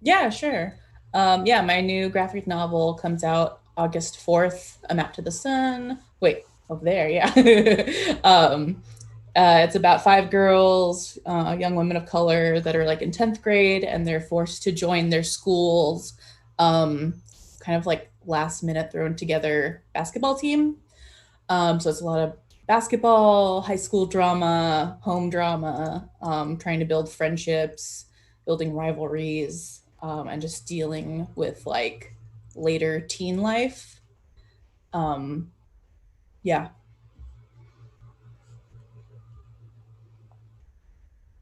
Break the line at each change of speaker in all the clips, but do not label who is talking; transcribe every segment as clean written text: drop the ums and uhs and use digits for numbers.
Yeah, sure. Yeah, my new graphic novel comes out August 4th, A Map to the Sun. Wait, over there, yeah. It's about five girls, young women of color that are like in 10th grade and they're forced to join their school's kind of like last minute thrown together basketball team. So it's a lot of basketball, high school drama, home drama, trying to build friendships, building rivalries, and just dealing with like later teen life. Um, yeah.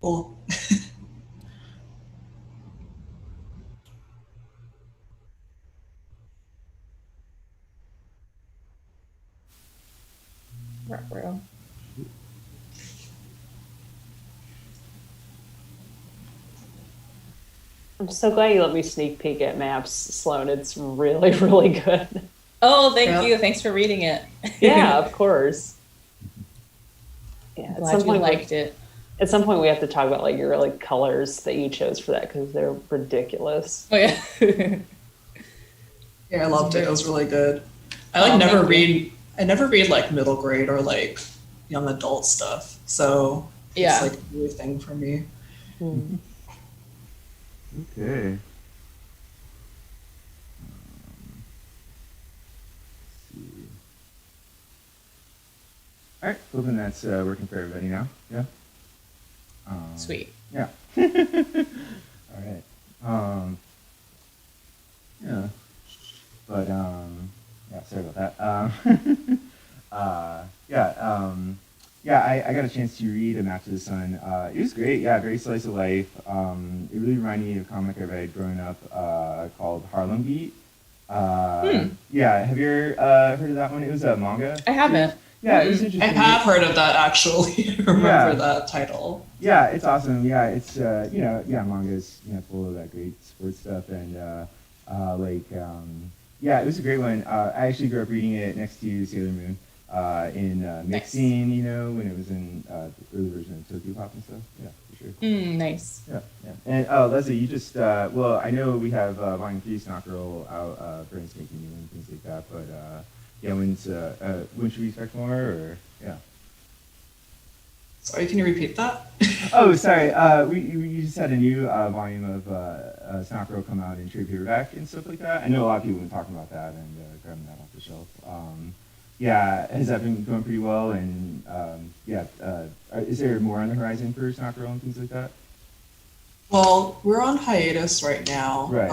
Cool.
Ruh-roh.
I'm so glad you let me sneak peek at Maps, Sloan. It's really, really good.
Oh, thank
Yeah.
you. Thanks for reading it.
Yeah, of course. Yeah,
Glad you liked it.
at some point we have to talk about like your like colors that you chose for that because they're ridiculous.
Oh yeah.
Yeah, I loved it. It was really good. I
Oh,
never
thank you.
read I never read like middle grade or like young adult stuff. So it's
Yeah.
like a new thing for me.
Hmm.
Okay. Let's see. All right, hoping that's working for everybody now. Yeah.
Sweet.
Yeah. All right. Yeah. But yeah, sorry about that. Yeah. Yeah, I got a chance to read A Map to the Sun. It was great. Yeah, very slice of life. It really reminded me of a comic I read growing up called Harlem Beat. Yeah, have you ever heard of that one? It was a manga
I haven't.
series. Yeah, it was
Mm-mm.
I
interesting.
have heard of that actually. I remember
Yeah,
that title.
yeah, it's awesome. Yeah, it's yeah, manga's full of that great sports stuff and yeah, it was a great one. I actually grew up reading it next to Sailor Moon in
Nice.
mixing, when it was in the early version of Tokyo Pop and stuff. Yeah, for sure.
Nice.
Yeah, yeah. And Leslie, you just well, I know we have Volume 3 Snotgirl out, Brandon's making new and things like that, but yeah, when should we expect more? Or yeah.
Sorry, can you repeat that?
Oh, sorry. You just had a new volume of Snot come out in trade paperback and stuff like that. I know a lot of people have been talking about that and grabbing that off the shelf. Yeah, has that been going pretty well? And yeah, is there more on the horizon for Snot and things like that?
Well, we're on hiatus right now.
Right.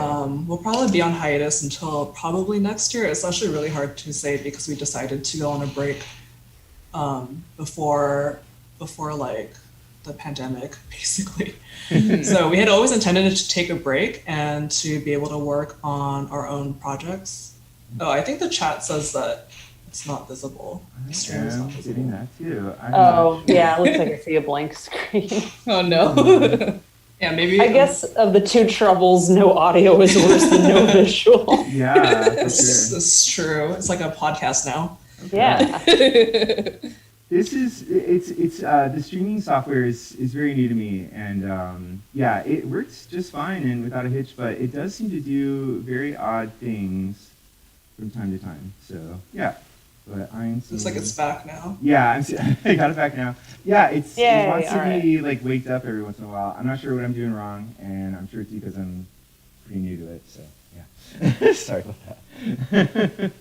We'll probably be on hiatus until probably next year. It's actually really hard to say because we decided to go on a break before like the pandemic, basically. So we had always intended to take a break and to be able to work on our own projects. Oh, I think the chat says that it's not visible.
I
The stream is not
am getting
visible.
that too. I'm not
Oh,
sure.
yeah, it looks like I see a blank screen.
Oh
Mhm.
no.
Yeah, maybe
I guess of the two troubles, no audio is worse than no visual.
Yeah, for
this
sure.
is true. It's like a podcast now.
Okay.
Yeah.
This is it's the streaming software is very new to me and yeah, it works just fine and without a hitch, but it does seem to do very odd things from time to time. So yeah, but I'm
Looks like it's back now.
yeah, I got it back now. Yeah, it
Yay,
wants
all
to
right.
be like waked up every once in a while. I'm not sure what I'm doing wrong, and I'm sure it's because I'm pretty new to it. So yeah, sorry about that.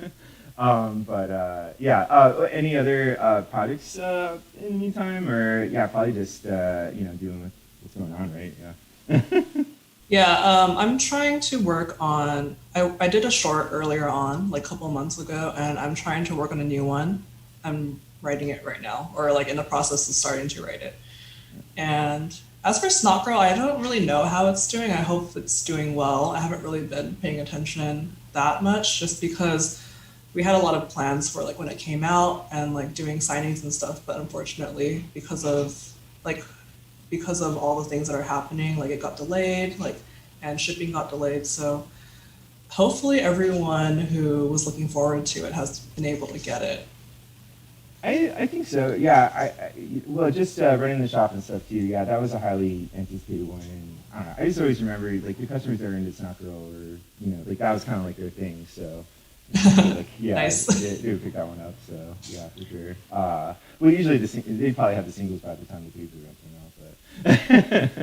But yeah, any other projects in the meantime, or yeah, probably just dealing with what's going on, right? Yeah.
Yeah, I'm trying to work on. I did a short earlier on, like a couple of months ago, and I'm trying to work on a new one. I'm writing it right now, or like in the process of starting to write it. And as for Snotgirl, I don't really know how it's doing. I hope it's doing well. I haven't really been paying attention that much, just because we had a lot of plans for like when it came out and like doing signings and stuff, but unfortunately, like because of all the things that are happening, like it got delayed, like and shipping got delayed. So hopefully everyone who was looking forward to it has been able to get it.
I think so. Yeah. Well, just running the shop and stuff too. Yeah, that was a highly anticipated one, and I don't know. I just always remember like the customers that are into Snotgirl, or like that was kind of like their thing. So like yeah,
Nice.
they would pick that one up. So yeah, for sure. Well, usually they probably have the singles by the time the paper came out, but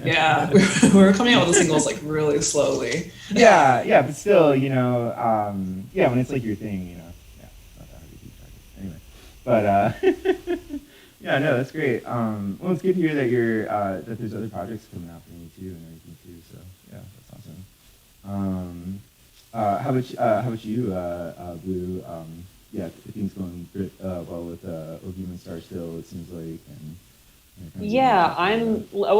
Yeah, we were coming out with the singles like really slowly.
yeah, but still, yeah, when it's like your thing, yeah, it's not that hard to keep track of. Anyway, but yeah, no, that's great. Well, it's good to hear that that there's other projects coming out for me too and everything too. So yeah, that's awesome. How about you, Blue? Yeah, things going good, well with Human Star still. It seems like.
Yeah,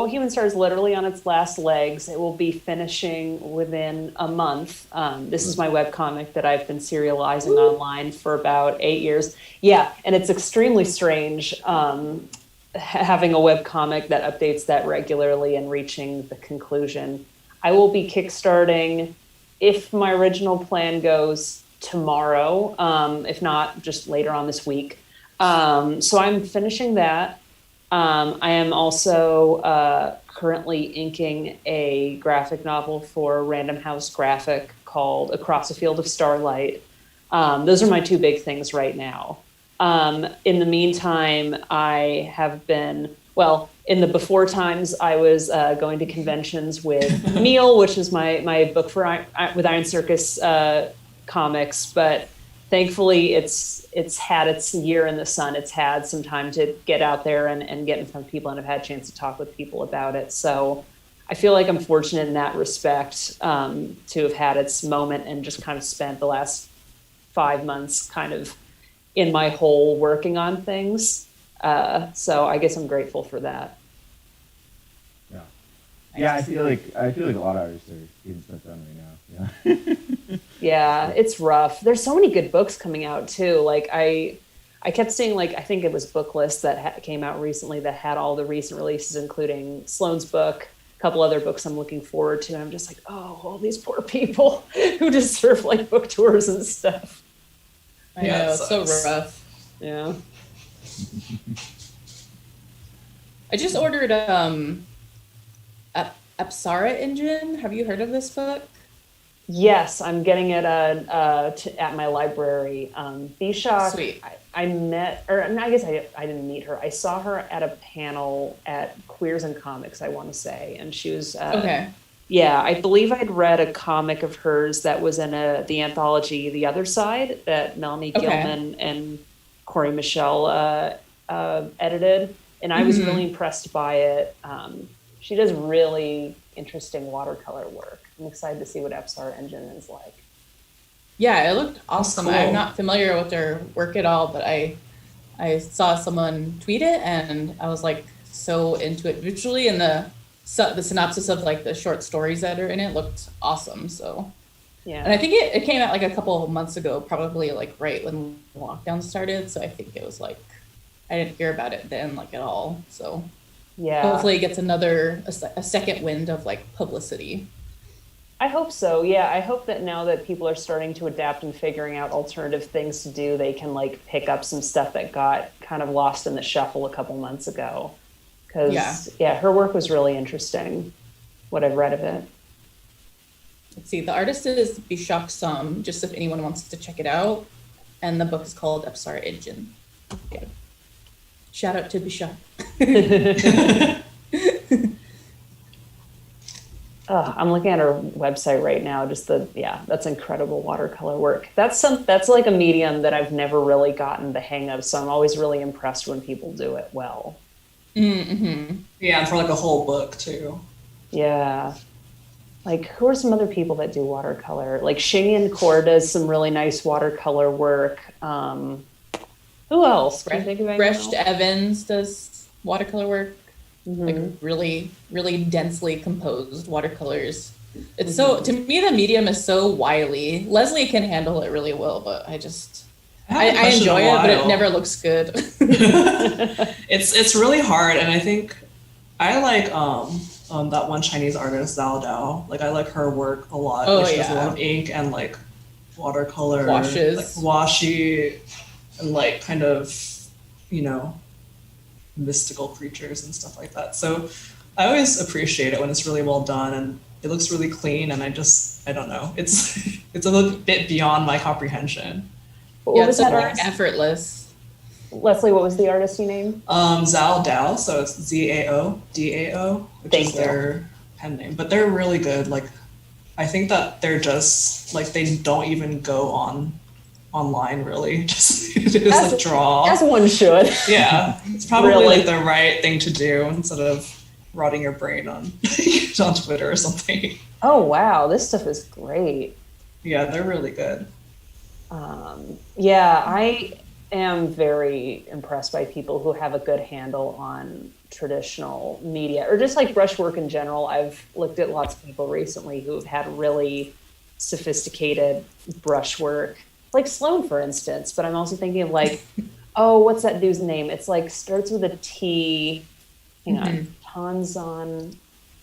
Human Star is literally on its last legs. It will be finishing within a month. This is my webcomic that I've been serializing online for about 8 years. Yeah, and it's extremely strange having a webcomic that updates that regularly and reaching the conclusion. I will be kickstarting, if my original plan goes, tomorrow, if not just later on this week. So I'm finishing that. I am also currently inking a graphic novel for Random House Graphic called Across a Field of Starlight. Those are my two big things right now. In the meantime, I have been, in the before times, I was going to conventions with Neil, which is my book with Iron Circus comics, but thankfully it's had its year in the sun. It's had some time to get out there and get in front of people, and I've had a chance to talk with people about it. So I feel like I'm fortunate in that respect to have had its moment and just kind of spent the last 5 months kind of in my hole working on things. So I guess I'm grateful for that.
Yeah. Yeah, I feel like a lot of artists are getting stuff done right now. Yeah.
Yeah, it's rough. There's so many good books coming out too. Like I kept seeing, like, I think it was Booklist that came out recently that had all the recent releases, including Sloane's book, a couple other books I'm looking forward to. And I'm just like, oh, all these poor people who deserve like book tours and stuff.
I know, it's so rough.
Yeah.
I just ordered Apsara Engine. Have you heard of this book?
Yes, I'm getting it at my library. Bishak,
Sweet.
I met, or I guess I didn't meet her. I saw her at a panel at Queers and Comics, I want to say, and she was
Okay.
Yeah, I believe I'd read a comic of hers that was in the anthology The Other Side that Melanie Gilman and Corey Michelle edited, and I was really impressed by it. She does really interesting watercolor work. I'm excited to see what Apsara Engine is like.
Yeah, it looked awesome.
Cool.
I'm not familiar with their work at all, but I saw someone tweet it and I was like so into it visually, and the synopsis of like the short stories that are in it looked awesome. So
Yeah.
and I think it came out like a couple of months ago, probably like right when lockdown started. So I think it was like I didn't hear about it then like at all. So
Yeah.
hopefully it gets a second wind of like publicity.
I hope so. Yeah, I hope that now that people are starting to adapt and figuring out alternative things to do, they can like pick up some stuff that got kind of lost in the shuffle a couple months ago. Because her work was really interesting, what I've read of it.
Let's see, the artist is Bishak Sum, just if anyone wants to check it out. And the book is called Apsara Engine. Yeah. Shout out to Bishak.
I'm looking at her website right now. That's incredible watercolor work. That's like a medium that I've never really gotten the hang of. So I'm always really impressed when people do it well.
Mm-hmm.
Yeah, and for like a whole book too.
Yeah. Like, who are some other people that do watercolor? Like Shinyan Core does some really nice watercolor work. Who else? Can you think of anyone
Brecht
else?
Evans does watercolor work.
Mm-hmm.
Like really, really densely composed watercolors. It's so, to me, the medium is so wily. Leslie can handle it really well, but I enjoy it, but it never looks good.
It's really hard, and I think I like that one Chinese artist Zhao Dao. Like I like her work a lot.
Oh,
She does a
yeah.
lot of ink and like watercolor,
Washes.
like washi, and like kind of mystical creatures and stuff like that. So I always appreciate it when it's really well done and it looks really clean, and I don't know. It's it's a little bit beyond my comprehension.
What was
it's
that
like
artist?
effortless.
Leslie, what was the artist you named?
Zhao Dao, so it's ZAO, which
Thank
is
you.
their pen name. But they're really good. Like, I think that they're just like, they don't even go online really. Just like draw.
As one should.
Yeah, it's probably
Really?
like the right thing to do instead of rotting your brain on on Twitter or something.
Oh wow, this stuff is great.
Yeah, they're really good.
Yeah, I am very impressed by people who have a good handle on traditional media or just like brushwork in general. I've looked at lots of people recently who've had really sophisticated brushwork, like Sloane, for instance. But I'm also thinking of like, oh, what's that dude's name? It's like starts with a T. Hang on, Tanzan.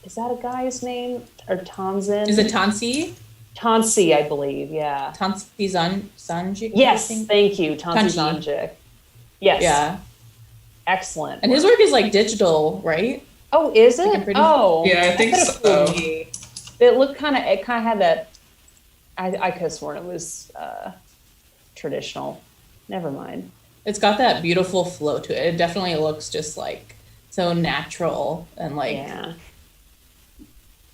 Is that a guy's name or Tanzan?
Is it Tansi?
Tansi, I believe. Yeah.
Tansi Zanji?
Yes, thank you, Tansi
Tanji.
Zanjic. Yes.
Yeah.
Excellent.
And his work is like digital, right?
Oh, is
Like
it?
a pretty-
Oh,
Yeah, I
that
think
could've
so.
fooled me. It kind of had that. I could have sworn it was traditional. Never mind.
It's got that beautiful flow to it. It definitely looks just like so natural and like
Yeah.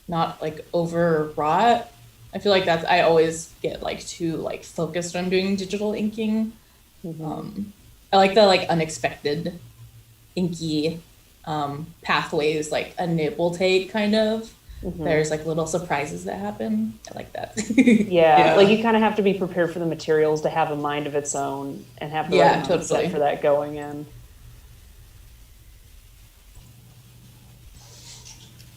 not like overwrought. I feel like I always get like too like focused on doing digital inking. I like the like unexpected inky pathways, like a nibble take kind of. There's like little surprises that happen. I like that.
Yeah, like you kind of have to be prepared for the materials to have a mind of its own and have the right mindset
totally.
for that going in.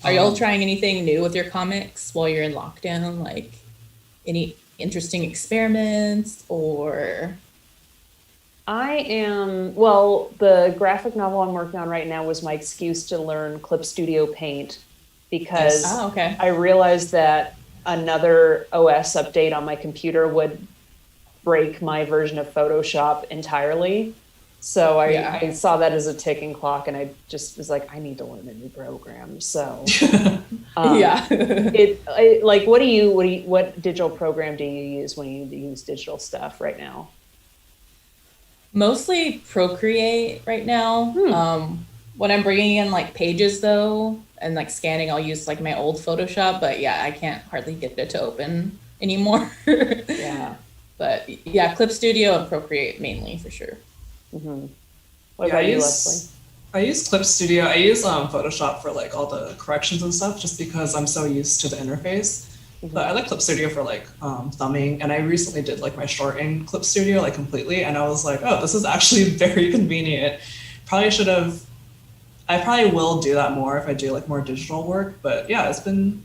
Are y'all trying anything new with your comics while you're in lockdown? Like any interesting experiments or?
The graphic novel I'm working on right now was my excuse to learn Clip Studio Paint because
okay.
I realized that another OS update on my computer would break my version of Photoshop entirely. So I saw that as a ticking clock, and I just was like, I need to learn a new program. So, what digital program do you use when you use digital stuff right now?
Mostly Procreate right now. When I'm bringing in like pages though, and like scanning, I'll use like my old Photoshop. But yeah, I can't hardly get it to open anymore.
Yeah.
But yeah, Clip Studio and Procreate mainly for sure.
What about you, Leslie?
I use Clip Studio. I use Photoshop for like all the corrections and stuff, just because I'm so used to the interface. But I like Clip Studio for like thumbing, and I recently did like my short in Clip Studio like completely, and I was like, oh, this is actually very convenient. I probably will do that more if I do like more digital work. But yeah, it's been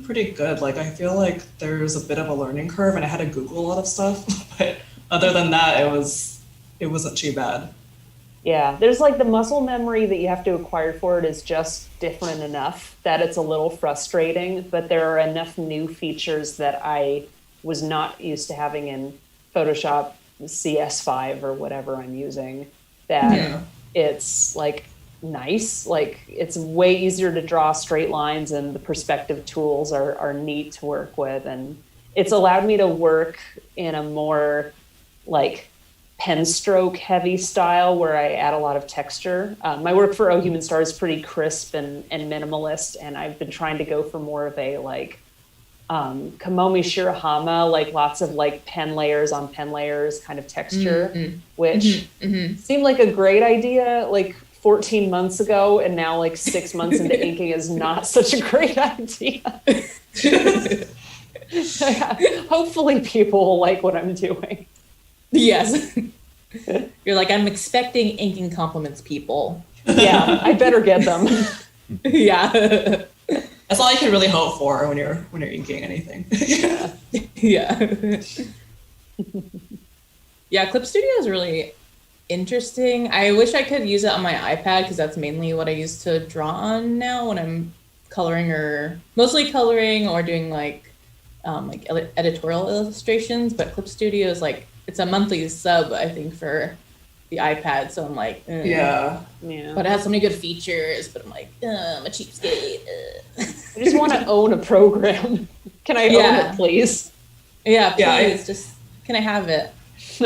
pretty good. Like I feel like there's a bit of a learning curve, and I had to Google a lot of stuff. But other than that, it wasn't too bad.
Yeah, there's like the muscle memory that you have to acquire for it is just different enough that it's a little frustrating, but there are enough new features that I was not used to having in Photoshop CS5 or whatever I'm using that it's like nice. Like it's way easier to draw straight lines, and the perspective tools are neat to work with. And it's allowed me to work in a more like pen stroke heavy style where I add a lot of texture. My work for Oh Human Star is pretty crisp and minimalist, and I've been trying to go for more of a like Kamomi Shirahama, like lots of like pen layers on pen layers kind of texture, which seemed like a great idea like 14 months ago, and now like 6 months into inking is not such a great idea. Hopefully people will like what I'm doing.
Yes. You're like, I'm expecting inking compliments, people.
Yeah, I better get them.
Yeah.
That's all I can really hope for when you're inking anything.
Yeah. Yeah, Clip Studio is really interesting. I wish I could use it on my iPad because that's mainly what I use to draw on now when I'm coloring, or mostly coloring or doing like editorial illustrations. But Clip Studio is like, it's a monthly sub, I think, for the iPad, so I'm like,
Yeah.
But it has so many good features, but I'm like, I'm a cheapskate.
I just want to own a program. Can I own it, please?
Yeah, please. Just, can I have it?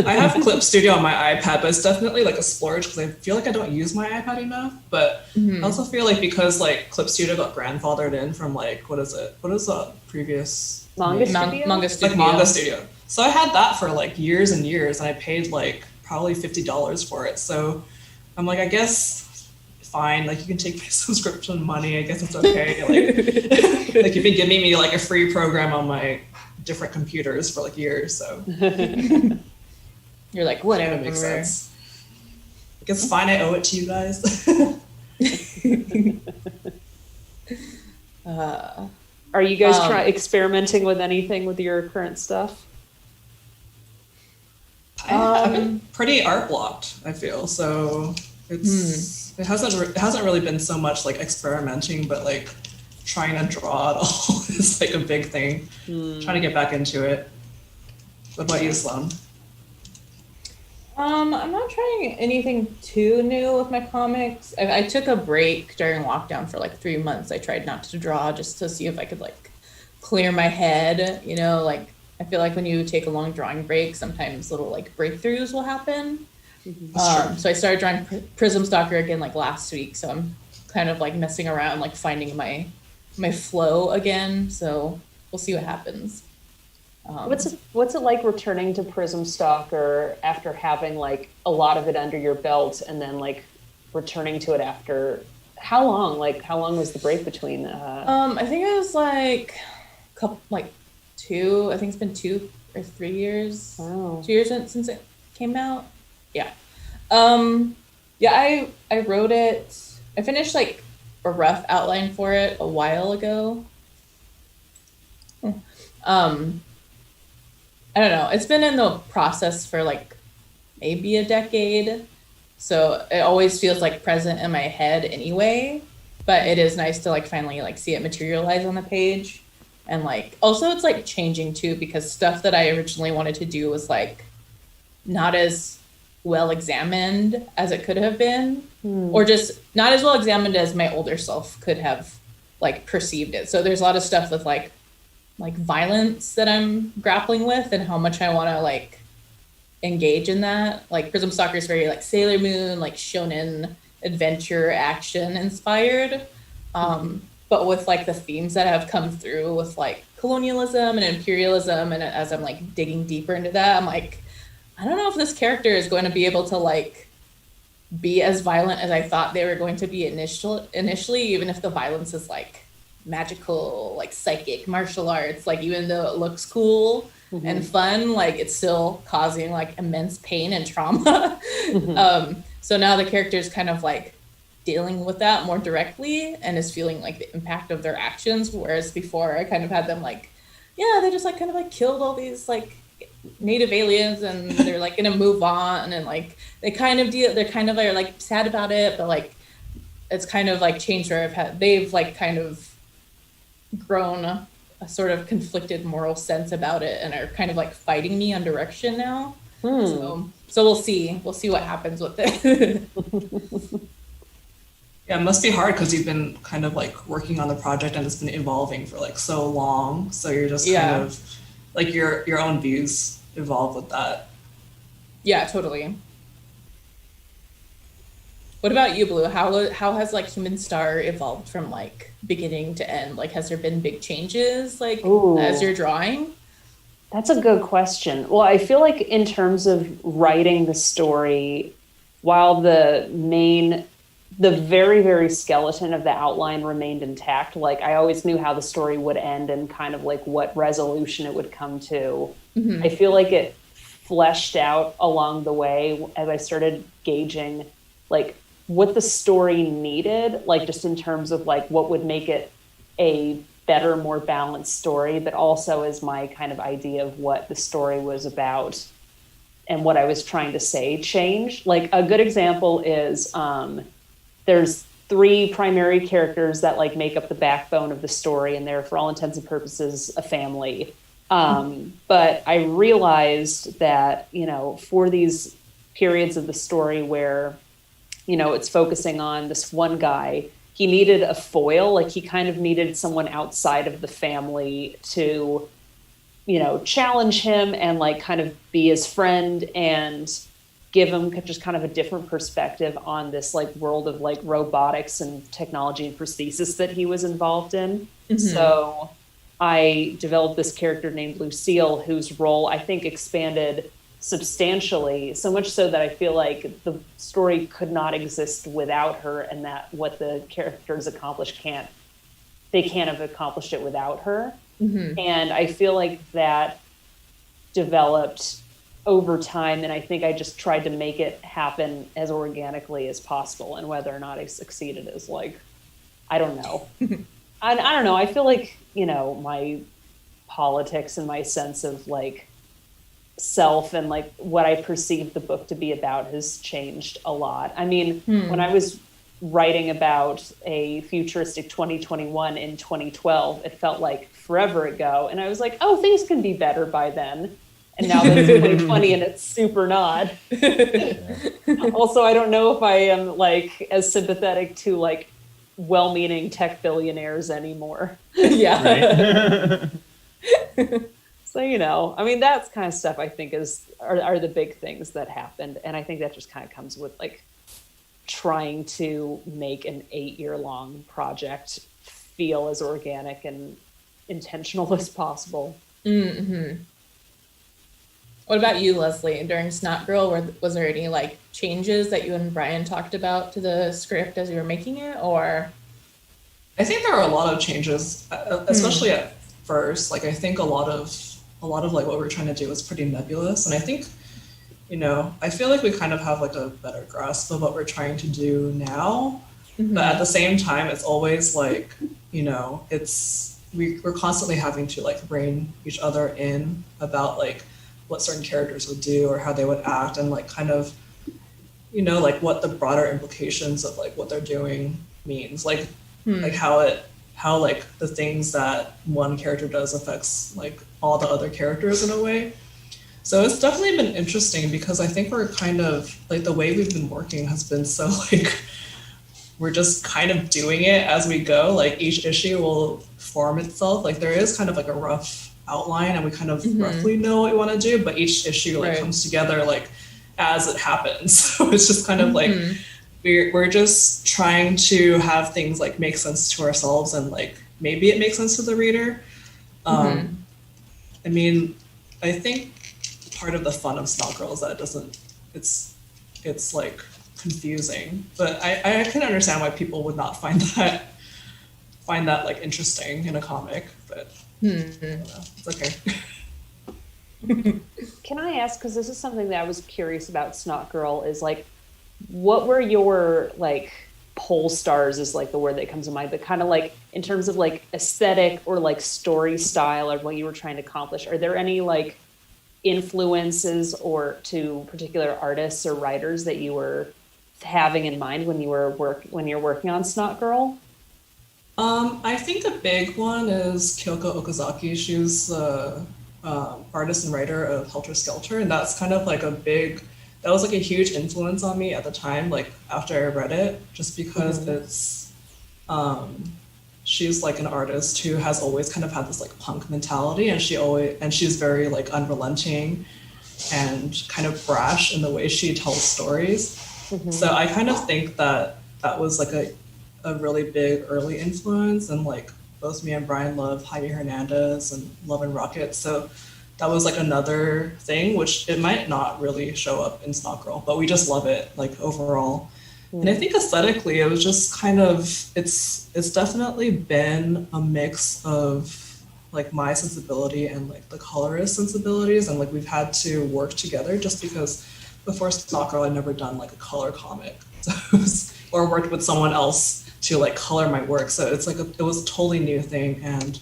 I have Clip Studio on my iPad, but it's definitely like a splurge because I feel like I don't use my iPad enough. But I also feel like because like Clip Studio got grandfathered in from like, what is the previous
Manga Studio?
Manga Studio.
Like Manga Studio. So I had that for like years and years, and I paid like probably $50 for it. So I'm like, I guess fine, like you can take my subscription money. I guess it's okay. Like you've been giving me like a free program on my different computers for like years. So
you're like, whatever.
That makes sense. I guess fine. I owe it to you guys.
Are you guys experimenting with anything with your current stuff?
I've been pretty art blocked, I feel. So it hasn't really been so much like experimenting, but like trying to draw at all is like a big thing. Trying to get back into it. What about you, Sloane?
I'm not trying anything too new with my comics. I took a break during lockdown for like 3 months. I tried not to draw just to see if I could like clear my head, you know, like I feel like when you take a long drawing break, sometimes little like breakthroughs will happen. So I started drawing Prism Stalker again like last week. So I'm kind of like messing around, like finding my flow again. So we'll see what happens.
What's it like returning to Prism Stalker after having like a lot of it under your belt and then like returning to it after how long was the break between
I think it was like I think it's been 2 or 3 years.
Wow.
2 years since it came out. Yeah. I wrote it. I finished like a rough outline for it a while ago. I don't know. It's been in the process for like maybe a decade. So it always feels like present in my head anyway, but it is nice to like finally like see it materialize on the page. And like also it's like changing too, because stuff that I originally wanted to do was like not as well examined as it could have been, or just not as well examined as my older self could have like perceived it. So there's a lot of stuff with like violence that I'm grappling with and how much I want to like engage in that. Like Prism Stalker is very like Sailor Moon, like shonen adventure action inspired. But with like the themes that have come through with like colonialism and imperialism, and as I'm like digging deeper into that, I'm like, I don't know if this character is going to be able to like be as violent as I thought they were going to be initially, even if the violence is like magical, like psychic martial arts, like even though it looks cool and fun, like it's still causing like immense pain and trauma. So now the character is kind of like dealing with that more directly and is feeling like the impact of their actions, whereas before I kind of had them like, yeah, they just like kind of like killed all these like native aliens and they're like gonna move on, and like they're kind of are like sad about it, but like it's kind of like changed where they've like kind of grown a sort of conflicted moral sense about it and are kind of like fighting me on direction now. So we'll see what happens with it.
Yeah, it must be hard because you've been kind of like working on the project and it's been evolving for like so long. So you're just kind of like your own views evolve with that.
Yeah, totally. What about you, Blue? How has like Human Star evolved from like beginning to end? Like, has there been big changes like as you're drawing?
That's a good question. Well, I feel like in terms of writing the story, while the very, very skeleton of the outline remained intact, like I always knew how the story would end and kind of like what resolution it would come to. I feel like it fleshed out along the way as I started gauging like what the story needed, like just in terms of like what would make it a better, more balanced story, but also as my kind of idea of what the story was about and what I was trying to say changed. Like a good example is there's 3 primary characters that like make up the backbone of the story, and they're for all intents and purposes a family. But I realized that, you know, for these periods of the story where, you know, it's focusing on this one guy. He needed a foil, like he kind of needed someone outside of the family to, you know, challenge him and like kind of be his friend and give him just kind of a different perspective on this like world of like robotics and technology and prosthesis that he was involved in. Mm-hmm. So I developed this character named Lucille, whose role I think expanded substantially, so much so that I feel like the story could not exist without her, and that what the characters accomplished can't have accomplished it without her. Mm-hmm. And I feel like that developed over time, and I think I just tried to make it happen as organically as possible, and whether or not I succeeded is like, I don't know. I don't know. I feel like, you know, my politics and my sense of like self and like what I perceive the book to be about has changed a lot. I mean, when I was writing about a futuristic 2021 in 2012, it felt like forever ago. And I was like, oh, things can be better by then. And now it's 2020 and it's super not. Also, I don't know if I am like as sympathetic to like well-meaning tech billionaires anymore.
Yeah.
Right. So, you know, I mean, that's kind of stuff I think are the big things that happened. And I think that just kind of comes with like trying to make an 8-year-long project feel as organic and intentional as possible.
Mm-hmm. What about you, Leslie? During Snotgirl, was there any like changes that you and Brian talked about to the script as you were making it, or?
I think there are a lot of changes, especially at first. Like I think a lot of like what we're trying to do is pretty nebulous, and I think, you know, I feel like we kind of have like a better grasp of what we're trying to do now. Mm-hmm. But at the same time, it's always like, you know, we're constantly having to like rein each other in about like what certain characters would do or how they would act, and like kind of, you know, like what the broader implications of like what they're doing means, like like how like the things that one character does affects like all the other characters in a way. So it's definitely been interesting because I think we're kind of like the way we've been working has been so like we're just kind of doing it as we go. Like each issue will form itself. Like there is kind of like a rough outline and we kind of roughly know what we want to do, but each issue like comes together like as it happens. So it's just kind of like we're just trying to have things like make sense to ourselves and like maybe it makes sense to the reader. I mean, I think part of the fun of Snotgirl is that it's like confusing, but I can understand why people would not find that like interesting in a comic, but I don't know, it's okay.
Can I ask, because this is something that I was curious about Snotgirl, is like, what were your like pole stars is like the word that comes to mind, but kind of like in terms of like aesthetic or like story style or what you were trying to accomplish? Are there any like influences or to particular artists or writers that you were having in mind when you're working on Snotgirl?
I think a big one is Kyoko Okazaki. She's the artist and writer of Helter Skelter, and that's kind of like that was like a huge influence on me at the time, like after I read it, just because it's she's like an artist who has always kind of had this like punk mentality, and she's very like unrelenting and kind of brash in the way she tells stories. So I kind of think that was like a really big early influence, and like both me and Brian love Jaime Hernandez and Love and Rocket, so that was like another thing, which it might not really show up in Snotgirl, but we just love it like overall. And I think aesthetically, it was just kind of, it's definitely been a mix of like my sensibility and like the colorist sensibilities, and like we've had to work together just because before Snotgirl I'd never done like a color comic, or worked with someone else to like color my work. So it's like it was a totally new thing, and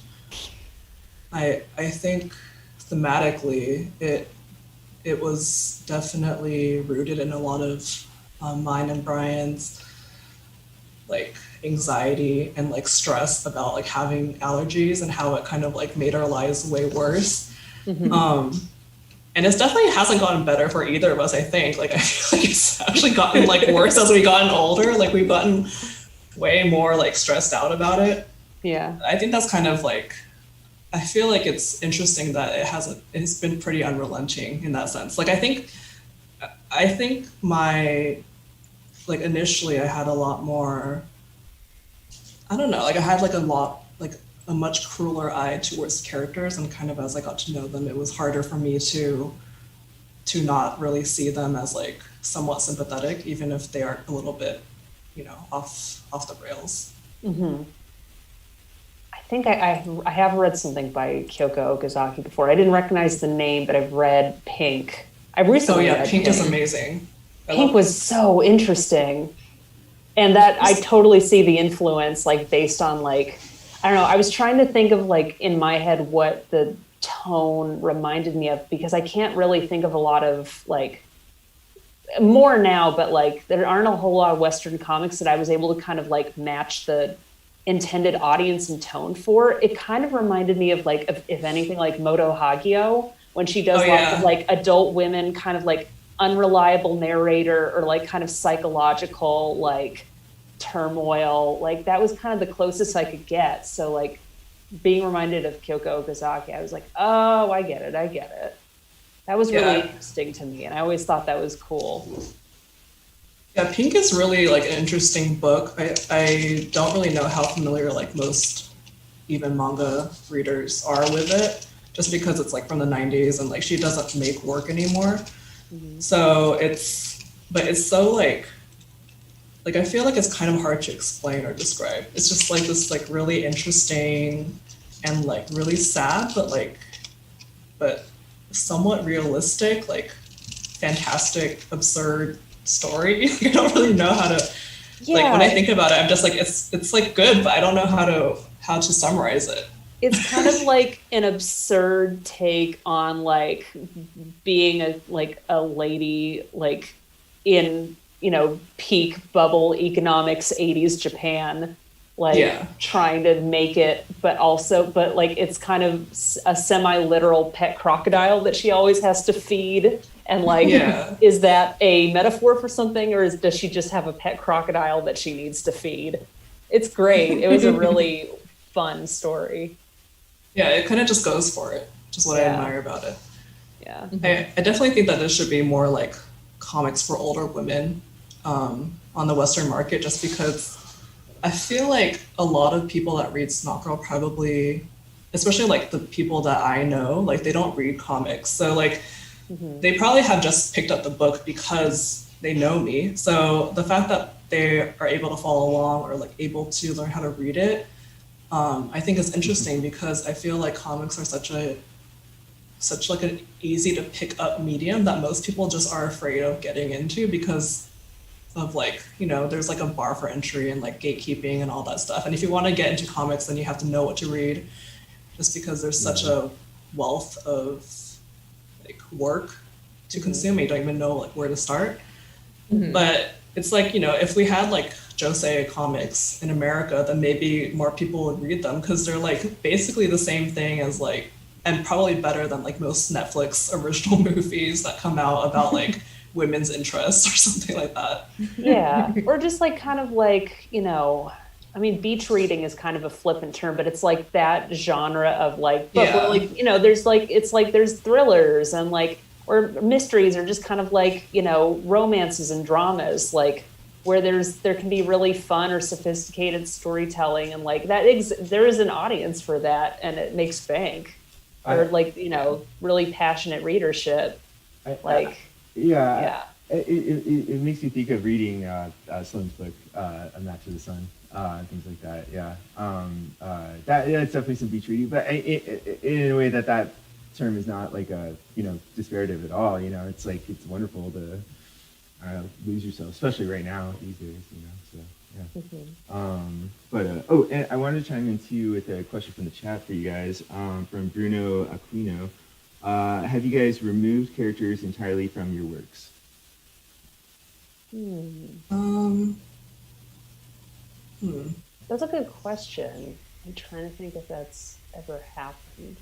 I think thematically it was definitely rooted in a lot of mine and Brian's like anxiety and like stress about like having allergies and how it kind of like made our lives way worse. And it definitely hasn't gotten better for either of us, I think. Like, I feel like it's actually gotten like worse as we've gotten older. Like, we've gotten way more like stressed out about it.
Yeah.
I think that's kind of like, I feel like it's interesting that it's been pretty unrelenting in that sense. Like, I think my, like, initially I had a lot more, I don't know, like I had like a much crueler eye towards characters, and kind of as I got to know them, it was harder for me to not really see them as like somewhat sympathetic, even if they are a little bit, off the rails.
Mm-hmm. I think I have read something by Kyoko Okazaki before. I didn't recognize the name, but I've read Pink. I recently read
Pink is amazing.
Pink was so interesting. And that I totally see the influence, like based on like, I don't know, I was trying to think of like in my head what the tone reminded me of, because I can't really think of a lot of like, more now, but like there aren't a whole lot of Western comics that I was able to kind of like match the intended audience and tone for. It kind of reminded me of like, if anything, like Moto Hagio, when she does lots of like adult women, kind of like unreliable narrator, or like kind of psychological like turmoil. Like that was kind of the closest I could get. So like being reminded of Kyoko Okazaki, I was like, oh, I get it. That was really interesting to me, and I always thought that was cool.
Yeah, Pink is really like an interesting book. I don't really know how familiar like most even manga readers are with it, just because it's like from the 90s and like she doesn't make work anymore. Mm-hmm. So it's so like I feel like it's kind of hard to explain or describe. It's just like this like really interesting and like really sad, but somewhat realistic, like fantastic, absurd story. I don't really know how to like when I think about it, I'm just like it's like good, but I don't know how to summarize it.
It's kind of like an absurd take on like being a lady like in peak bubble economics 80s Japan, trying to make it, but like it's kind of a semi-literal pet crocodile that she always has to feed. And like, is that a metaphor for something, or does she just have a pet crocodile that she needs to feed? It's great. It was a really fun story.
Yeah, it kind of just goes for it, which is what I admire about it.
Yeah.
I definitely think that there should be more like comics for older women on the Western market, just because I feel like a lot of people that read Snotgirl probably, especially like the people that I know, like they don't read comics. So like they probably have just picked up the book because they know me. So the fact that they are able to follow along or like able to learn how to read it, I think is interesting, because I feel like comics are such like an easy to pick up medium that most people just are afraid of getting into because of like, there's like a bar for entry and like gatekeeping and all that stuff. And if you want to get into comics, then you have to know what to read, just because there's such a wealth of like work to consume. You don't even know like where to start. But it's like, if we had like josei comics in America, then maybe more people would read them, because they're like basically the same thing as like, and probably better than like most Netflix original movies that come out about like women's interests or something like that.
Yeah, or just like kind of like, I mean, beach reading is kind of a flippant term, but it's like that genre of like, but like, there's like, it's like there's thrillers and like, or mysteries, or just kind of like, romances and dramas, like where there can be really fun or sophisticated storytelling, and like there is an audience for that, and it makes bank. Or like, really passionate readership.
It makes me think of reading Sloane's book, A Match of the Sun, and things like that. Yeah, it's definitely some beach reading, but in a way that term is not like a disparative at all. It's like it's wonderful to lose yourself, especially right now these days. So yeah. And I wanted to chime in too with a question from the chat for you guys, from Bruno Aquino. Have you guys removed characters entirely from your works?
That's a good question. I'm trying to think if that's ever happened.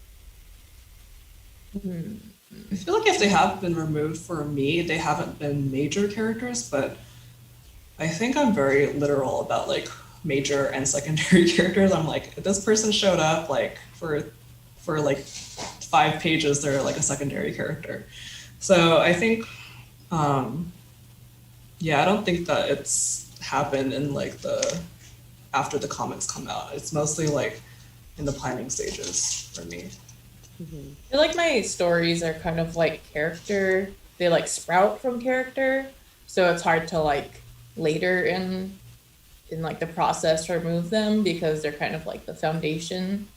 I feel like if they have been removed for me, they haven't been major characters, but I think I'm very literal about like major and secondary characters. I'm like, if this person showed up like for like 5 pages, they're like a secondary character. So I think, yeah, I don't think that it's happened in like the after the comics come out. It's mostly like in the planning stages for me.
Mm-hmm.
I feel like my stories are kind of like character. They like sprout from character, so it's hard to like later in like the process remove them because they're kind of like the foundation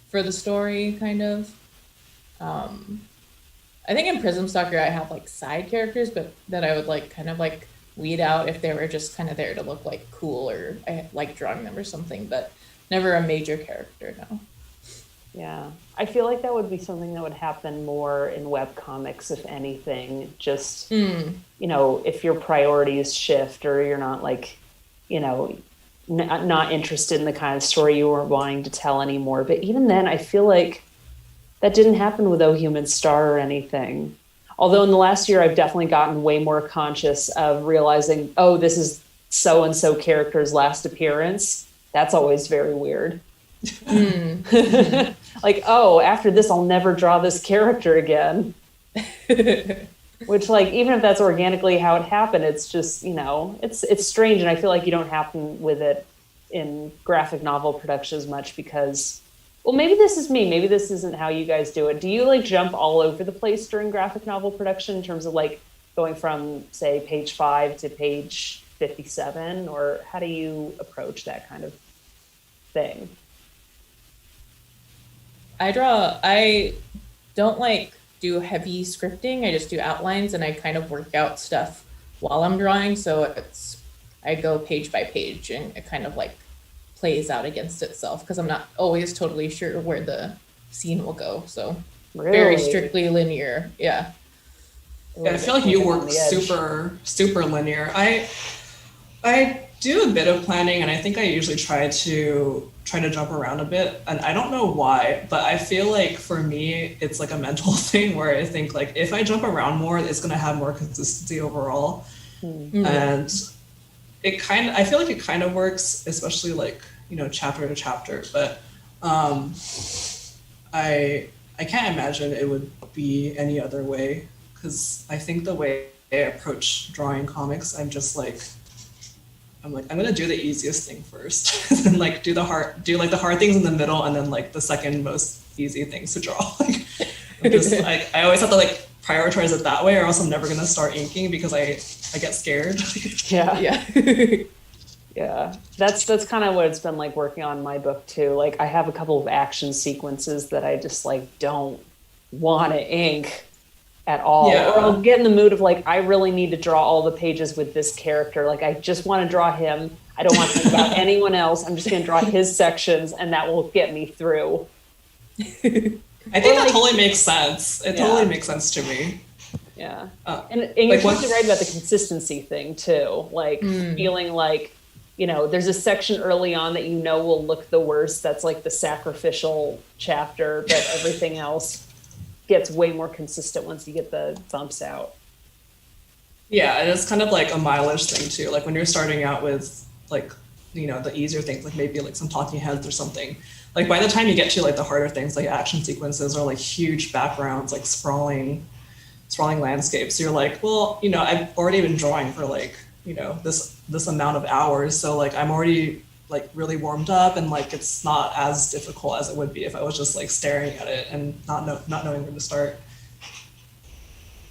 for the story, kind of. I think in Prism Stalker I have like side characters, but that I would like kind of like weed out if they were just kind of there to look like cool or I like drawing them or something, but never a major character, no.
Yeah, I feel like that would be something that would happen more in webcomics, if anything. Just, you know, if your priorities shift or you're not like, you know, not interested in the kind of story you were wanting to tell anymore. But even then, I feel like that didn't happen with Oh Human Star or anything. Although in the last year, I've definitely gotten way more conscious of realizing, oh, this is so-and-so character's last appearance. That's always very weird. Like, oh, after this I'll never draw this character again. Which, like, even if that's organically how it happened, it's just, you know, it's strange, and I feel like you don't happen with it in graphic novel production as much because, well, maybe this is me, maybe this isn't how you guys do it. Do you like jump all over the place during graphic novel production in terms of like going from, say, page 5 to page 57, or how do you approach that kind of thing?
I don't like do heavy scripting. I just do outlines and I kind of work out stuff while I'm drawing. So I go page by page and it kind of like plays out against itself because I'm not always totally sure where the scene will go. So very strictly linear. Yeah.
Yeah, I feel like you work super linear. I do a bit of planning, and I think I usually try to jump around a bit, and I don't know why, but I feel like for me it's like a mental thing where I think like if I jump around more, it's going to have more consistency overall. And I feel like it kind of works, especially like, you know, chapter to chapter, but I can't imagine it would be any other way, because I think the way I approach drawing comics, I'm gonna do the easiest thing first, and then like do the hard things in the middle, and then like the second most easy things to draw. Like, I'm just like, I always have to like prioritize it that way, or else I'm never gonna start inking because I get scared.
Yeah, that's kind of what it's been like working on my book too. Like, I have a couple of action sequences that I just like don't want to ink at all.
Yeah.
Or I'll get in the mood of like, I really need to draw all the pages with this character. Like, I just want to draw him. I don't want to think about anyone else. I'm just going to draw his sections, and that will get me through.
I think that totally makes sense. It totally makes sense to me.
Yeah. And you're
like
totally right about the consistency thing too. Like feeling like, you know, there's a section early on that you know will look the worst. That's like the sacrificial chapter, but everything else gets way more consistent once you get the bumps out.
Yeah, and it's kind of like a mileage thing too. Like when you're starting out with like, you know, the easier things, like maybe like some talking heads or something. Like by the time you get to like the harder things, like action sequences or like huge backgrounds, like sprawling landscapes, you're like, well, you know, I've already been drawing for like, you know, this amount of hours, so like I'm already like really warmed up, and like it's not as difficult as it would be if I was just like staring at it and not knowing where to start.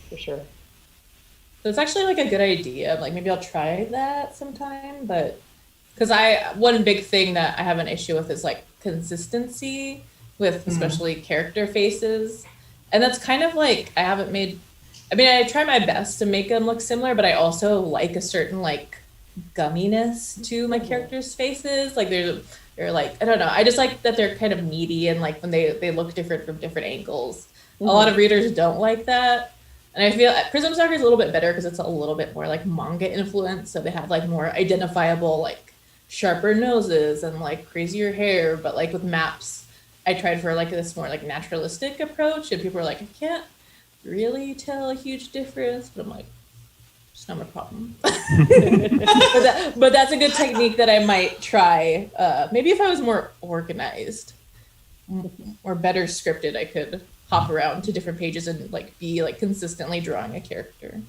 For sure.
So it's actually like a good idea. Like maybe I'll try that sometime, but because one big thing that I have an issue with is like consistency with especially character faces. And that's kind of like, I try my best to make them look similar, but I also like a certain like gumminess to my characters' faces. Like they're like, I don't know. I just like that they're kind of meaty and like when they look different from different angles. A lot of readers don't like that. And I feel Prism Stalker is a little bit better because it's a little bit more like manga influence. So they have like more identifiable, like sharper noses and like crazier hair, but like with maps I tried for like this more like naturalistic approach, and people were like, I can't really tell a huge difference, but I'm like, it's not my problem. but that's a good technique that I might try. Maybe if I was more organized or better scripted, I could hop around to different pages and like be like consistently drawing a character.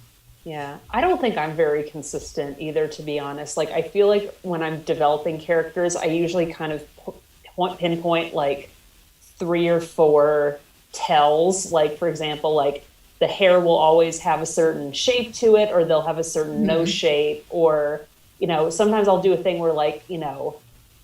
Yeah, I don't think I'm very consistent either, to be honest. Like, I feel like when I'm developing characters, I usually kind of pinpoint like 3 or 4 tells. Like, for example, like the hair will always have a certain shape to it, or they'll have a certain nose shape, or, you know, sometimes I'll do a thing where like, you know,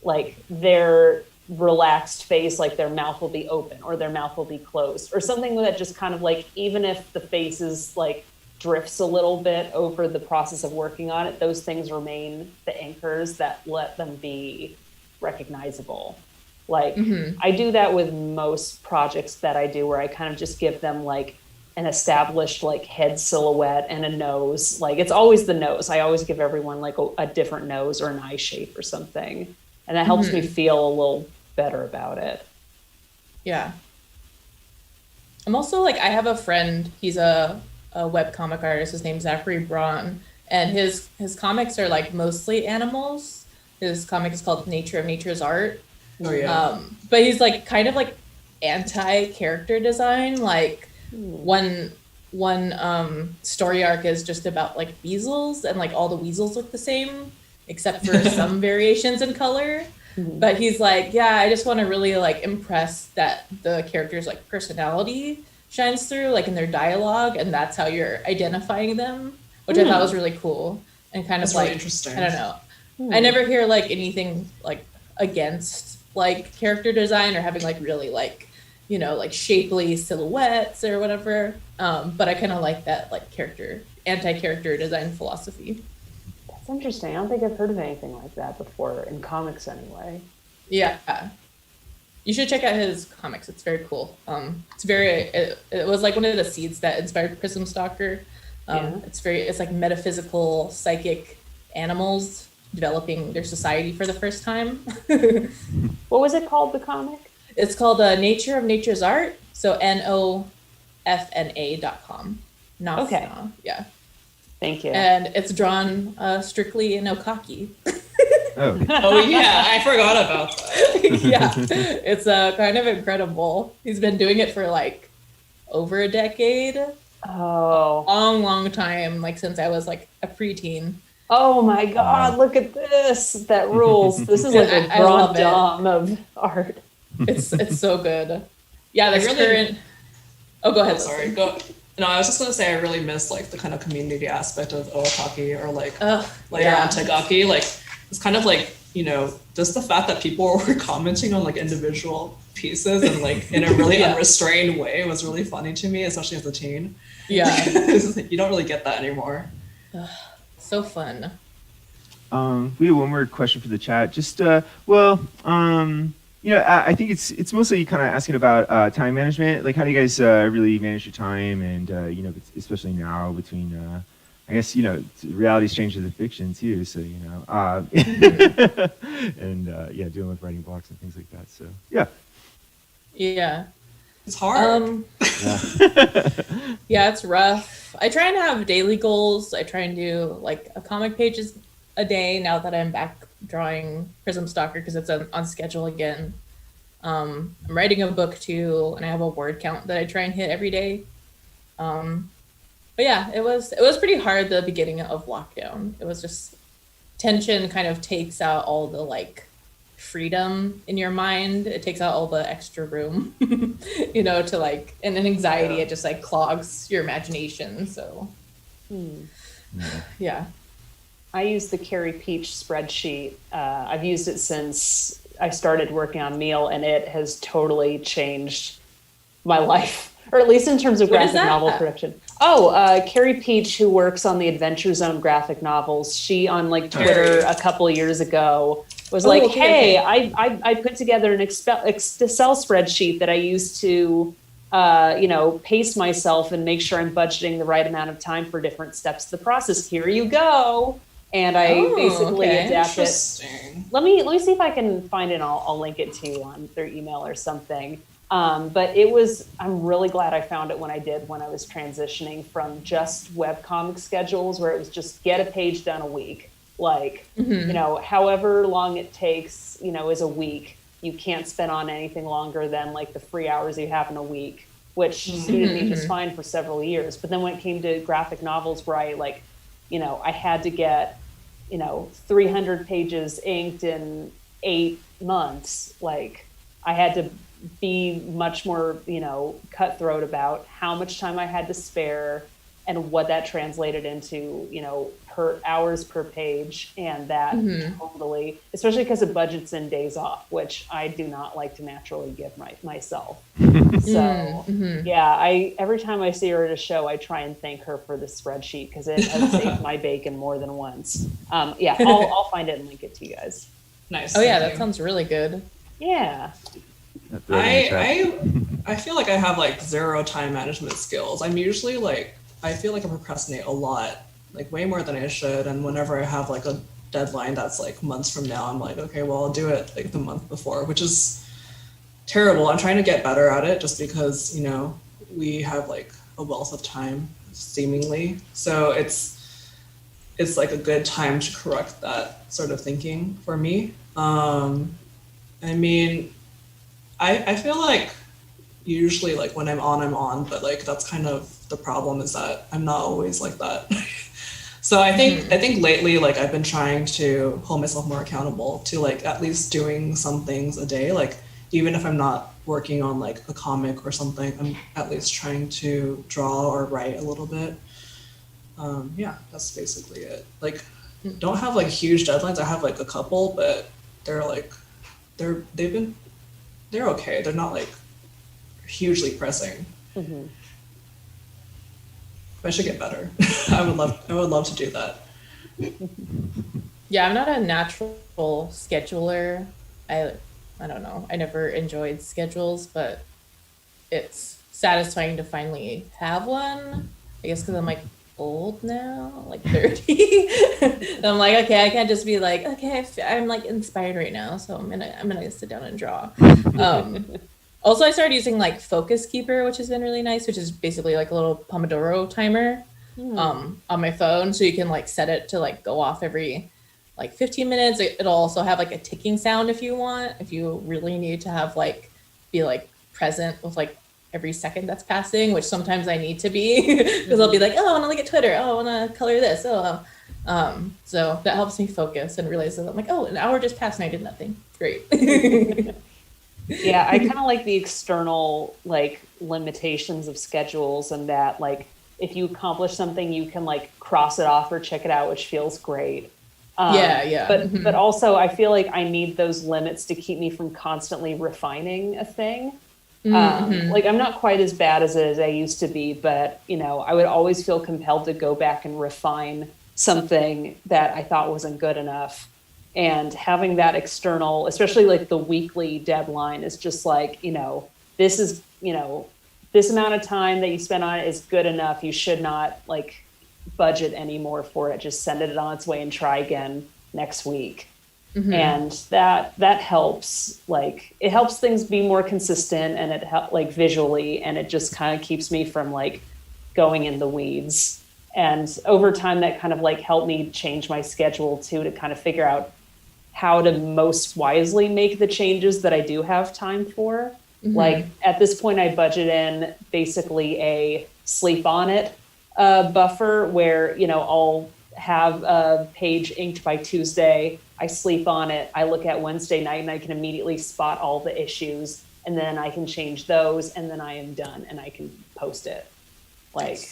like their relaxed face, like their mouth will be open or their mouth will be closed, or something that just kind of like, even if the face is like drifts a little bit over the process of working on it, those things remain the anchors that let them be recognizable. Like, I do that with most projects that I do, where I kind of just give them like an established like head silhouette and a nose. Like, it's always the nose. I always give everyone like a different nose or an eye shape or something. And that helps me feel a little better about it.
Yeah. I'm also like, I have a friend, he's a webcomic artist. His name's Zachary Braun, and his comics are like mostly animals. His comic is called Nature of Nature's Art.
Oh yeah.
But he's like kind of like anti-character design. Like one story arc is just about like weasels, and like all the weasels look the same except for some variations in color. But he's like, yeah, I just want to really like impress that the character's like personality shines through, like in their dialogue, and that's how you're identifying them, which I thought was really cool and kind
That's
of like
really interesting.
I don't know. I never hear like anything like against like character design or having like really like, you know, like shapely silhouettes or whatever. But I kind of like that like anti-character design philosophy.
That's interesting. I don't think I've heard of anything like that before, in comics anyway.
Yeah. You should check out his comics. It's very cool. It was like one of the seeds that inspired Prism Stalker. It's like metaphysical, psychic animals developing their society for the first time.
What was it called, the comic?
It's called Nature of Nature's Art. So NOFNA.com.
Okay.
Yeah.
Thank you.
And it's drawn strictly in Okaki.
Oh yeah, I forgot about that.
Yeah, it's kind of incredible. He's been doing it for like over a decade.
Oh,
long time, like since I was like a preteen.
Oh my God! Look at this. That rules. This is like a grand dame of art.
It's so good. Yeah, the current. Oh, go ahead.
Sorry, go. No, I was just gonna say I really miss like the kind of community aspect of Oakaki or like around Tegaki. Like, it's kind of like, you know, just the fact that people were commenting on like individual pieces and like in a really unrestrained way was really funny to me, especially as a teen.
Yeah.
You don't really get that anymore.
So fun.
We have one more question for the chat. Just you know, I think it's mostly kind of asking about time management. Like, how do you guys really manage your time, and you know, especially now between I guess, you know, reality's changed to the fiction too, so, you know, and yeah, dealing with writing blocks and things like that. So yeah.
It's hard.
Yeah, it's rough. I try and have daily goals. I try and do like a comic pages a day now that I'm back drawing Prism Stalker, because it's on schedule again. I'm writing a book too, and I have a word count that I try and hit every day. But yeah, it was pretty hard the beginning of lockdown. It was just tension kind of takes out all the like freedom in your mind. It takes out all the extra room, you know, to like, and then anxiety, it just like clogs your imagination. So yeah.
I use the Carrie Peach spreadsheet. I've used it since I started working on Meal, and it has totally changed my life, or at least in terms of graphic novel production. Carrie Peach, who works on the Adventure Zone graphic novels, she on like Twitter a couple of years ago was I put together an Excel spreadsheet that I use to, you know, pace myself and make sure I'm budgeting the right amount of time for different steps of the process. Here you go. And I basically adapt it.
Interesting.
Let me see if I can find it. I'll link it to you on their email or something. But I'm really glad I found it when I was transitioning from just webcomic schedules where it was just get a page done a week. Like, however long it takes, is a week. You can't spend on anything longer than like the free hours you have in a week, which suited me just fine for several years. But then when it came to graphic novels where I had to get, 300 pages inked in 8 months, like I had to be much more, cutthroat about how much time I had to spare and what that translated into, per hours per page. And that totally, especially because of budgets and days off, which I do not like to naturally give myself. So every time I see her at a show, I try and thank her for the spreadsheet because it has saved my bacon more than once. I'll find it and link it to you guys.
Nice.
Oh yeah, that sounds really good.
Yeah.
I feel like I have like zero time management skills. I'm usually like, I feel like I procrastinate a lot, like way more than I should. And whenever I have like a deadline that's like months from now, I'm like, okay, well, I'll do it like the month before, which is terrible. I'm trying to get better at it just because, we have like a wealth of time seemingly. So it's like a good time to correct that sort of thinking for me. I mean, I feel like usually like when I'm on, but like that's kind of the problem is that I'm not always like that. So I think lately, like I've been trying to hold myself more accountable to like at least doing some things a day. Like even if I'm not working on like a comic or something, I'm at least trying to draw or write a little bit. That's basically it. Like don't have like huge deadlines. I have like a couple, but they're okay. They're not like hugely pressing. I should get better. I would love to do that.
Yeah, I'm not a natural scheduler. I don't know. I never enjoyed schedules, but it's satisfying to finally have one. I guess because I'm like old now, like 30. And I'm like, okay, I can't just be like, okay, I'm like inspired right now, so I'm gonna sit down and draw. Also, I started using like Focus Keeper, which has been really nice, which is basically like a little Pomodoro timer on my phone. So you can like set it to like go off every like 15 minutes. It'll also have like a ticking sound if you want, if you really need to have like, be like present with like every second that's passing, which sometimes I need to be because I'll be like, oh, I want to look at Twitter. Oh, I want to color this. So that helps me focus and realize that I'm like, oh, an hour just passed and I did nothing. Great.
Yeah, I kind of like the external like limitations of schedules and that like if you accomplish something, you can like cross it off or check it out, which feels great. But also I feel like I need those limits to keep me from constantly refining a thing. Like I'm not quite as bad as I used to be, but I would always feel compelled to go back and refine something that I thought wasn't good enough. And having that external, especially like the weekly deadline is just like, this is, this amount of time that you spend on it is good enough. You should not like budget anymore for it. Just send it on its way and try again next week. And that helps, like, it helps things be more consistent and it like visually, and it just kind of keeps me from like going in the weeds. And over time that kind of like helped me change my schedule too, to kind of figure out how to most wisely make the changes that I do have time for. Like at this point, I budget in basically a sleep on it buffer where, I'll have a page inked by Tuesday. I sleep on it. I look at Wednesday night and I can immediately spot all the issues and then I can change those and then I am done and I can post it. Like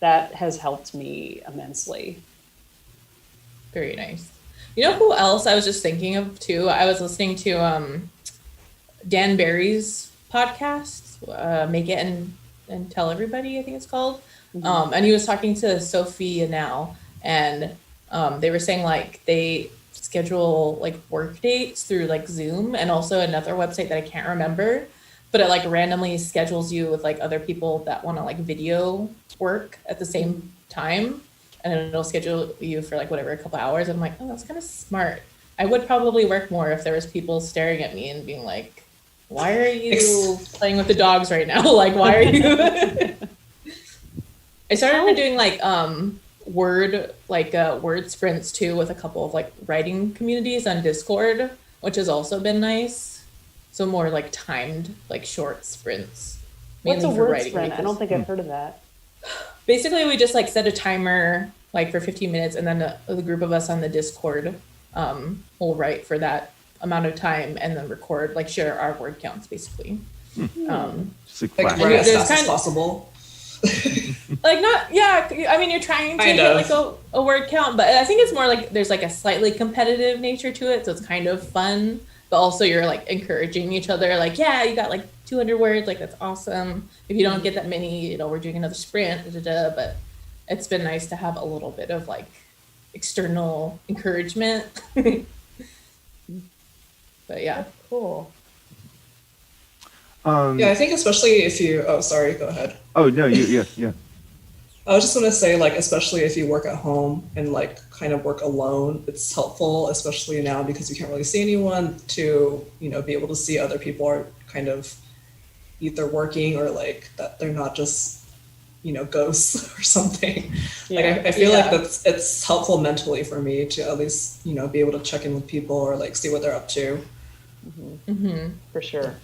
that has helped me immensely.
Very nice. You know who else I was just thinking of too? I was listening to Dan Barry's podcast, Make It and Tell Everybody, I think it's called. And he was talking to Sophie Now, and they were saying like they schedule like work dates through like Zoom and also another website that I can't remember, but it like randomly schedules you with like other people that want to like video work at the same time. and it'll schedule you for like whatever, a couple hours. And I'm like, oh, that's kind of smart. I would probably work more if there was people staring at me and being like, why are you playing with the dogs right now? Like, why are you? I started doing like word sprints too with a couple of like writing communities on Discord, which has also been nice. So more like timed, like short sprints.
What's a
mainly for
word
writing
sprint? I
because
don't think I've heard of that.
basically we just like set a timer like for 15 minutes, and then the group of us on the Discord will write for that amount of time and then record, like share our word counts basically.
Just like
Like
flash.
write as
There's
fast as
kind of-
possible.
Like not, yeah, I mean you're trying to
Kind
hit
of.
like a word count, but I think it's more like there's like a slightly competitive nature to it, so it's kind of fun, but also you're like encouraging each other, like, yeah, you got like 200 words, like that's awesome. If you don't get that many, you know, we're doing another sprint, but it's been nice to have a little bit of like external encouragement. But yeah.
Cool.
Yeah, I think especially if you, oh, sorry, go ahead.
Oh no, yeah.
I was just going to say, like, especially if you work at home and like kind of work alone, it's helpful, especially now because you can't really see anyone, to, you know, be able to see other people are kind of either working or like that they're not just, you know, ghosts or something.
Yeah.
Like I feel
Yeah.
like it's helpful mentally for me to at least, you know, be able to check in with people or like see what they're up to.
For sure.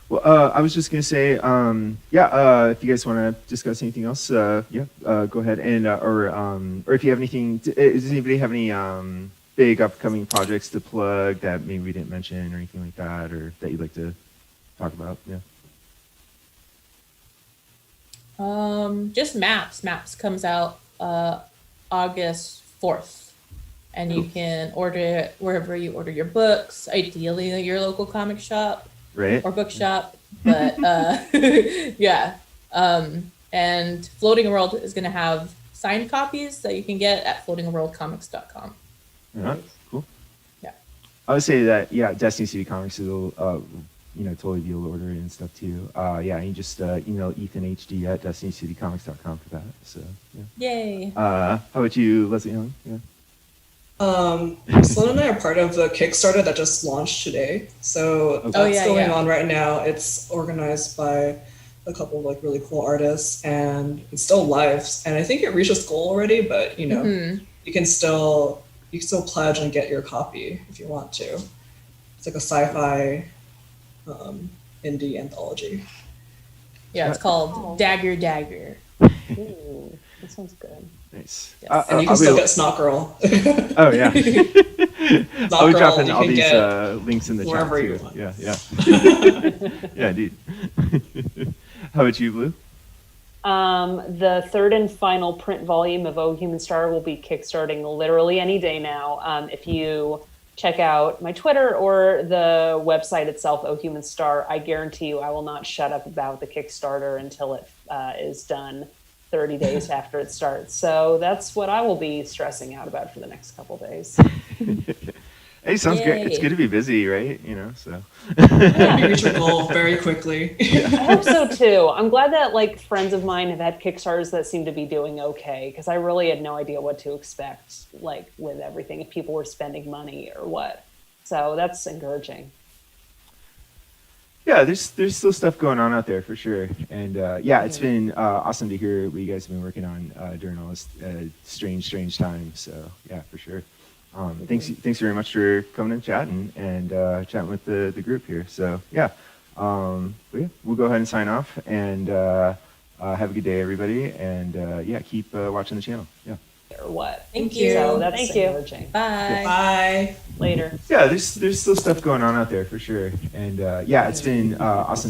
Well, I was just gonna say, if you guys want to discuss anything else, go ahead, and or if you have anything, does anybody have any big upcoming projects to plug that maybe we didn't mention or anything like that, or that you'd like to talk about? Yeah.
Just Maps. Maps comes out August 4th, and you can order it wherever you order your books, ideally at your local comic shop
Right.
or bookshop. But yeah. And Floating World is going to have signed copies that you can get at floatingworldcomics.com.
Yeah. Cool.
Yeah.
I would say that Destiny City Comics will totally be able to order it and stuff too. You just email ethanhd at destinycitycomics.com for that. So yeah.
Yay.
How about you, Leslie Young? Yeah.
Sloane and I are part of the Kickstarter that just launched today. So that's going on right now. It's organized by a couple of like really cool artists, and it's still live. And I think it reached its goal already, but you know, you can still pledge and get your copy if you want to. It's like a sci-fi indie anthology.
Yeah, it's called Dagger Dagger.
Ooh, that sounds good.
Nice.
Yes.
And you can still get Snotgirl.
Oh yeah. I'll be dropping
you
all
can
these
get
links in the chat
wherever you
too.
want.
Yeah. Yeah, indeed. How about you, Blue?
The third and final print volume of Oh Human Star will be kickstarting literally any day now. If you check out my Twitter or the website itself, Oh Human Star, I guarantee you I will not shut up about the Kickstarter until it is done 30 days after it starts. So that's what I will be stressing out about for the next couple days.
Hey, sounds great.
Yay.
It's good to be busy, right? You know, so.
You reach your goal very quickly.
I hope so too. I'm glad that like friends of mine have had Kickstarters that seem to be doing okay, because I really had no idea what to expect, like with everything, if people were spending money or what. So that's encouraging.
Yeah, there's still stuff going on out there for sure, and it's been awesome to hear what you guys have been working on during all this strange time. So yeah, for sure. Thanks very much for coming and chatting chatting with the group here. So yeah, we'll go ahead and sign off, and have a good day, everybody, and keep watching the channel. Yeah.
Or what?
Thank you.
So that's
Thank
encouraging.
Bye.
Bye.
Later.
Yeah, there's still stuff going on out there for sure, and it's been awesome to